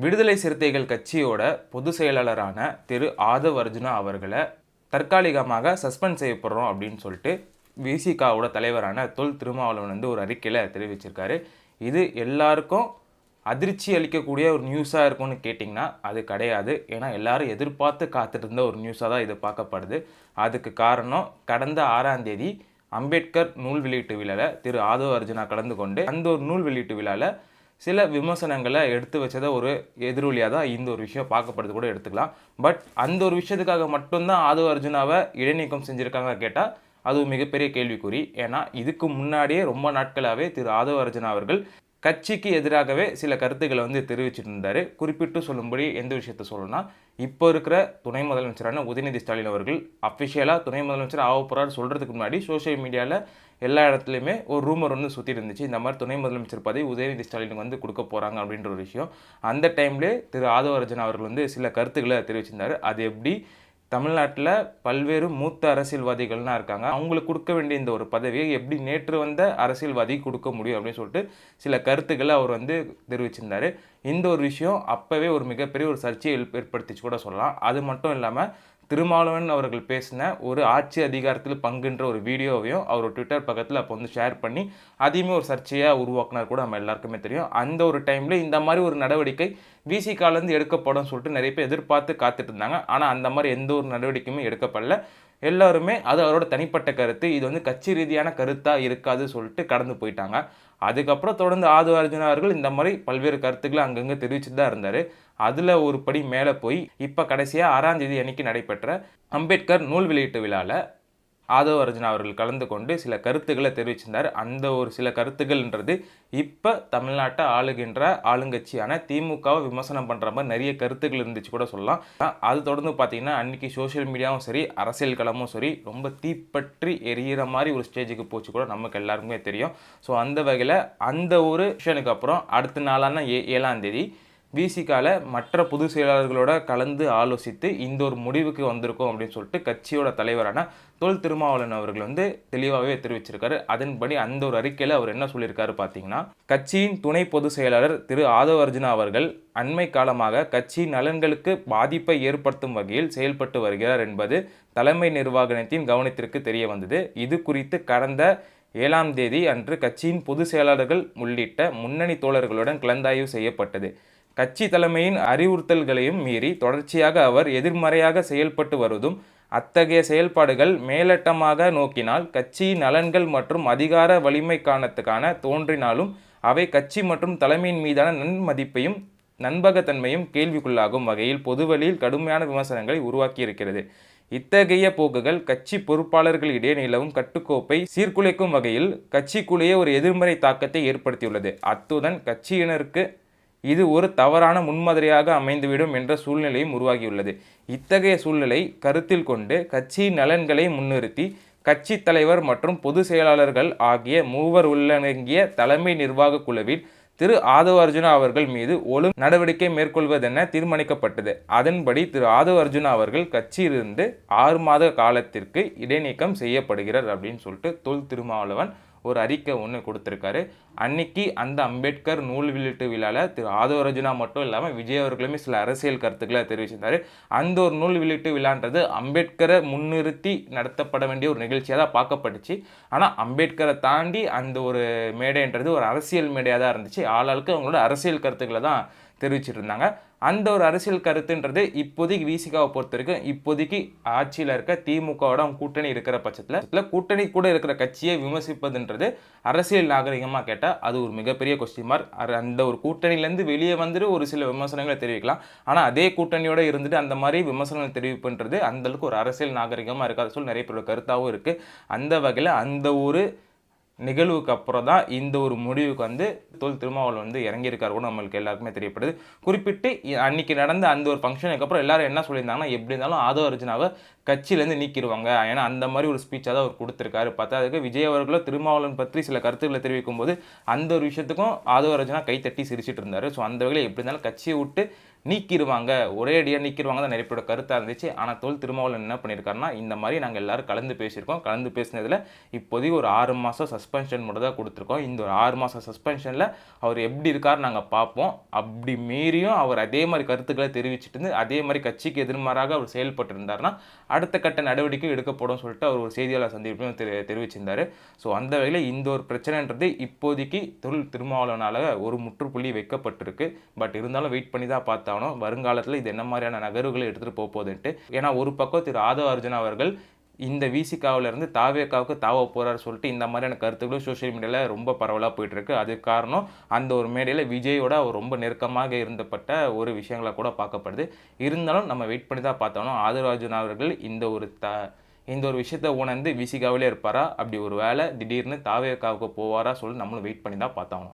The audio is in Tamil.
விடுதலை சிறுத்தைகள் கட்சியோட பொதுச் செயலாளரான திரு ஆதவ் அர்ஜுனா அவர்களை தற்காலிகமாக சஸ்பெண்ட் செய்யப்படுறோம் அப்படின்னு சொல்லிட்டு விசிகாவோட தலைவரான தொல் திருமாவளவன் வந்து ஒரு அறிக்கையில் தெரிவிச்சிருக்காரு. இது எல்லாருக்கும் அதிர்ச்சி அளிக்கக்கூடிய ஒரு நியூஸாக இருக்கும்னு கேட்டிங்கன்னா அது கிடையாது. ஏன்னா எல்லாரும் எதிர்பார்த்து காத்துட்டு இருந்த ஒரு நியூஸாக தான் இது பார்க்கப்படுது. அதுக்கு காரணம் கடந்த 6ஆம் தேதி அம்பேத்கர் நூல் வெளியீட்டு விழாவில் திரு ஆதவ் அர்ஜுனா கலந்து கொண்டு அந்த ஒரு நூல் வெளியீட்டு விழாவில் சில விமர்சனங்களை எடுத்து வச்சதை ஒரு எதிரொலியாக தான் இந்த ஒரு விஷயம் பார்க்கப்படுறது கூட எடுத்துக்கலாம். பட் அந்த ஒரு விஷயத்துக்காக மட்டும்தான் ஆதவ் அர்ஜுனாவை இடைநீக்கம் செஞ்சுருக்காங்க கேட்டால் அது மிகப்பெரிய கேள்விக்குறி. ஏன்னா இதுக்கு முன்னாடியே ரொம்ப நாட்களாகவே திரு ஆதவ் அர்ஜுனா அவர்கள் கட்சிக்கு எதிராகவே சில கருத்துக்களை வந்து தெரிவிச்சுட்டு இருந்தார். குறிப்பிட்டு சொல்லும்படி எந்த விஷயத்த சொல்லணும்னா, இப்போ இருக்கிற துணை முதலமைச்சரான உதயநிதி ஸ்டாலின் அவர்கள் அஃபிஷியலாக துணை முதலமைச்சர் ஆக போகிறார் சொல்கிறதுக்கு முன்னாடி சோஷியல் மீடியாவில் எல்லா இடத்துலையுமே ஒரு ரூமர் வந்து சுற்றிட்டு இருந்துச்சு. இந்த மாதிரி துணை முதலமைச்சர் பதவி உதயநிதி ஸ்டாலினுக்கு வந்து கொடுக்க போகிறாங்க அப்படின்ற ஒரு விஷயம். அந்த டைம்லேயே திரு ஆதவ் அர்ஜுனா அவர்கள் வந்து சில கருத்துக்களை தெரிவிச்சிருந்தார். அது எப்படி தமிழ்நாட்டில் பல்வேறு மூத்த அரசியல்வாதிகள்லாம் இருக்காங்க, அவங்களுக்கு கொடுக்க வேண்டிய இந்த ஒரு பதவியை எப்படி நேற்று வந்த அரசியல்வாதி கொடுக்க முடியும் அப்படின்னு சொல்லிட்டு சில கருத்துக்களை அவர் வந்து தெரிவிச்சிருந்தார். இந்த ஒரு விஷயம் அப்போவே ஒரு மிகப்பெரிய ஒரு சர்ச்சையை ஏற்படுத்திச்சு கூட சொல்லலாம். அது மட்டும் இல்லாமல் திருமாவளவன் அவர்கள் பேசின ஒரு ஆட்சி அதிகாரத்தில் பங்குன்ற ஒரு வீடியோவையும் அவர் ட்விட்டர் பக்கத்தில் அப்போ வந்து ஷேர் பண்ணி அதையுமே ஒரு சர்ச்சையாக உருவாக்குனார் கூட நம்ம எல்லாருக்குமே தெரியும். அந்த ஒரு டைமில் இந்த மாதிரி ஒரு நடவடிக்கை விசிகாலேருந்து எடுக்கப்படும் சொல்லிட்டு நிறைய பேர் எதிர்பார்த்து காத்துட்டு இருந்தாங்க. ஆனால் அந்த மாதிரி எந்த ஒரு நடவடிக்கையுமே எடுக்கப்படல. எல்லாருமே அது அவரோட தனிப்பட்ட கருத்து, இது வந்து கட்சி ரீதியான கருத்தாக இருக்காது சொல்லிட்டு கடந்து போயிட்டாங்க. அதுக்கப்புறம் தொடர்ந்து ஆதவ் அர்ஜுனா அவர்கள் இந்த மாதிரி பல்வேறு கருத்துக்களை அங்கங்கே தெரிவிச்சுட்டு தான் இருந்தார். அதில் ஒரு படி மேலே போய் இப்போ கடைசியாக 6ஆம் தேதி அன்னைக்கு நடைபெற்ற அம்பேத்கர் நூல் வெளியீட்டு விழாவில் ஆதவ் அர்ஜுனா அவர்கள் கலந்து கொண்டு சில கருத்துக்களை தெரிவிச்சிருந்தார். அந்த ஒரு சில கருத்துக்கள்ன்றது இப்போ தமிழ்நாட்டை ஆளுகின்ற ஆளுங்கட்சியான திமுகவை விமர்சனம் பண்ணுற மாதிரி நிறைய கருத்துக்கள் இருந்துச்சு கூட சொல்லலாம். அது தொடர்ந்து பார்த்தீங்கன்னா அன்றைக்கி சோஷியல் மீடியாவும் சரி அரசியல் களமும் சரி ரொம்ப தீப்பற்றி எரியிற மாதிரி ஒரு ஸ்டேஜுக்கு போச்சு கூட நமக்கு எல்லாருக்குமே தெரியும். ஸோ அந்த வகையில் அந்த ஒரு விஷயனுக்கு அப்புறம் அடுத்த நாளான 7ஆம் தேதி விசிகாவில் மற்ற பொதுச் செயலாளர்களோட கலந்து ஆலோசித்து இந்த ஒரு முடிவுக்கு வந்திருக்கோம் அப்படின்னு சொல்லிட்டு கட்சியோட தலைவரான தொல் திருமாவளவன் அவர்கள் வந்து தெளிவாகவே தெரிவிச்சிருக்காரு. அதன்படி அந்த ஒரு அறிக்கையில் அவர் என்ன சொல்லியிருக்காரு பார்த்தீங்கன்னா, கட்சியின் துணை பொதுச் செயலாளர் திரு ஆதவ் அர்ஜுனா அவர்கள் அண்மை காலமாக கட்சியின் நலன்களுக்கு பாதிப்பை ஏற்படுத்தும் வகையில் செயல்பட்டு வருகிறார் என்பது தலைமை நிர்வாகத்தின் கவனத்திற்கு தெரிய வந்தது. இது குறித்து கடந்த 7ஆம் தேதி அன்று கட்சியின் பொதுச் செயலாளர்கள் உள்ளிட்ட முன்னணி தோழர்களுடன் கலந்தாய்வு செய்யப்பட்டது. கட்சி தலைமையின் அறிவுறுத்தல்களையும் மீறி தொடர்ச்சியாக அவர் எதிர்மறையாக செயல்பட்டு வருவதும் அத்தகைய செயல்பாடுகள் மேலட்டமாக நோக்கினால் கட்சியின் நலன்கள் மற்றும் அதிகார வலிமை காரணத்துக்கான தோன்றினாலும் அவை கட்சி மற்றும் தலைமையின் மீதான நன்மதிப்பையும் நண்பகத்தன்மையும் கேள்விக்குள்ளாகும் வகையில் பொதுவெளியில் கடுமையான விமர்சனங்களை உருவாக்கியிருக்கிறது. இத்தகைய போக்குகள் கட்சி பொறுப்பாளர்களிடையே நிலவும் கட்டுக்கோப்பை சீர்குலைக்கும் வகையில் கட்சிக்குள்ளேயே ஒரு எதிர்மறை தாக்கத்தை ஏற்படுத்தியுள்ளது. அத்துடன் கட்சியினருக்கு இது ஒரு தவறான முன்மாதிரியாக அமைந்துவிடும் என்ற சூழ்நிலையும் உருவாகியுள்ளது. இத்தகைய சூழ்நிலை கருத்தில் கொண்டு கட்சியின் நலன்களை முன்னிறுத்தி கட்சி தலைவர் மற்றும் பொதுச் செயலாளர்கள் ஆகிய மூவர் உள்ளடங்கிய தலைமை நிர்வாக குழுவில் திரு ஆதவ் அர்ஜுனா அவர்கள் மீது ஒழுங்கு நடவடிக்கை மேற்கொள்வதென தீர்மானிக்கப்பட்டது. அதன்படி திரு ஆதவ் அர்ஜுனா அவர்கள் கட்சியிலிருந்து 6 மாத காலத்திற்கு இடைநீக்கம் செய்யப்படுகிறார் அப்படின்னு சொல்லிட்டு தொல் திருமாவளவன் ஒரு அறிக்கை ஒன்று கொடுத்துருக்காரு. அன்னைக்கு அந்த அம்பேத்கர் நூல் வெளியீட்டு விழாவில் திரு ஆதவ் அர்ஜுனா மட்டும் இல்லாமல் விஜய் அவர்களுமே சில அரசியல் கருத்துக்களை தெரிவிச்சிருந்தார். அந்த ஒரு நூல் வெளியீட்டு விழான்றது அம்பேத்கரை முன்னிறுத்தி நடத்தப்பட வேண்டிய ஒரு நிகழ்ச்சியாக தான் பார்க்கப்பட்டுச்சு. ஆனால் அம்பேத்கரை தாண்டி அந்த ஒரு மேடைன்றது ஒரு அரசியல் மேடையாக தான் இருந்துச்சு. ஆளாளுக்கு அவங்களோட அரசியல் கருத்துக்களை தான் தெரிவிச்சிட்டு இருந்தாங்க. அந்த ஒரு அரசியல் கருத்துன்றது இப்போதைக்கு விசிகாவை பொறுத்த வரைக்கும் இப்போதைக்கு ஆட்சியில் இருக்க திமுகவோட கூட்டணி இருக்கிற பட்சத்தில் கூட்டணி கூட இருக்கிற கட்சியை விமர்சிப்பதுன்றது அரசியல் நாகரிகமாக கேட்டால் அது ஒரு மிகப்பெரிய கொஸ்டின் மார்க். அந்த ஒரு கூட்டணியிலேருந்து வெளியே வந்துட்டு ஒரு சில விமர்சனங்களை தெரிவிக்கலாம். ஆனால் அதே கூட்டணியோட இருந்துட்டு அந்த மாதிரி விமர்சனங்கள் தெரிவிப்புன்றது அந்தளவுக்கு ஒரு அரசியல் நாகரிகமாக இருக்காது சொல்லி நிறைய பேரோட கருத்தாகவும் இருக்குது. அந்த வகையில் அந்த ஒரு நிகழ்வுக்கு அப்புறம் தான் இந்த ஒரு முடிவுக்கு வந்து தொல் திருமாவளவன் வந்து இறங்கியிருக்காரு கூட நம்மளுக்கு எல்லாருக்குமே தெரியப்படுது. குறிப்பிட்டு அன்னைக்கு நடந்த அந்த ஒரு ஃபங்க்ஷனுக்கு அப்புறம் எல்லாரும் என்ன சொல்லியிருந்தாங்கன்னா, எப்படி இருந்தாலும் ஆதவ் அர்ஜுனாவை கட்சியிலேருந்து நீக்கிடுவாங்க. ஏன்னா அந்த மாதிரி ஒரு ஸ்பீச்சாக தான் அவர் கொடுத்துருக்காரு. பத்தாததுக்கு விஜய் அவர்களும் திருமாவளவன் பற்றி சில கருத்துக்களை தெரிவிக்கும் போது அந்த ஒரு விஷயத்துக்கும் ஆதவ அர்ஜுனா கைத்தட்டி சிரிச்சிட்டு இருந்தார். ஸோ அந்த வகையில் எப்படி இருந்தாலும் கட்சியை விட்டு நீக்கிடுவாங்க, ஒரே அடியாக நீக்கிடுவாங்க தான் நிறைய பேரோட கருத்தாக இருந்துச்சு. ஆனால் தொல் திருமாவளவன் என்ன பண்ணியிருக்காருன்னா, இந்த மாதிரி நாங்கள் எல்லாரும் கலந்து பேசியிருக்கோம். கலந்து பேசினதில் இப்போதைக்கு ஒரு 6 மாதம் சஸ்பென்ஷன் மட்டும் தான் கொடுத்துருக்கோம். இந்த ஒரு 6 மாதம் சஸ்பென்ஷனில் அவர் எப்படி இருக்கார் நாங்கள் பார்ப்போம். அப்படி மீறியும் அவர் அதே மாதிரி கருத்துக்களை தெரிவிச்சிட்டு இருந்து அதே மாதிரி கட்சிக்கு எதிர்மாறாக அவர் செயல்பட்டு இருந்தார்னா அடுத்த கட்ட நடவடிக்கை எடுக்கப்படும் சொல்லிட்டு அவர் ஒரு செய்தியாளர் சந்திப்பையும் தெரிவிச்சிருந்தார். ஸோ அந்த வகையில் இந்த ஒரு பிரச்சனைன்றது இப்போதைக்கு தொல் திருமாவளவனால் ஒரு முற்றுப்புள்ளி வைக்கப்பட்டிருக்கு. பட் இருந்தாலும் வெயிட் பண்ணி தான் பார்த்தோம் வருங்காலத்தில் இது என்ன மாதிரியான நகர்வுகளை எடுத்துகிட்டு போகுதுன்ட்டு. ஏன்னா ஒரு பக்கம் திரு ஆதவ அர்ஜுனா அவர்கள் இந்த விசிகாவிலிருந்து தாவேகாவுக்கு தாவ போகிறார் சொல்லிட்டு இந்த மாதிரியான கருத்துக்களும் சோஷியல் மீடியாவில் ரொம்ப பரவலாக போயிட்டுருக்கு. அது காரணம் அந்த ஒரு மேடையில் விஜயோட அவர் ரொம்ப நெருக்கமாக இருந்தப்பட்ட ஒரு விஷயங்களை கூட பார்க்கப்படுது. இருந்தாலும் நம்ம வெயிட் பண்ணி தான் பார்த்தோம் ஆதவ அர்ஜுனா அவர்கள் இந்த ஒரு விஷயத்தை உணர்ந்து விசிகாவிலே இருப்பாரா, அப்படி ஒரு வேளை திடீர்னு தாவேகாவுக்கு போவாரா சொல்லி நம்மளும் வெயிட் பண்ணி தான் பார்த்தோம்.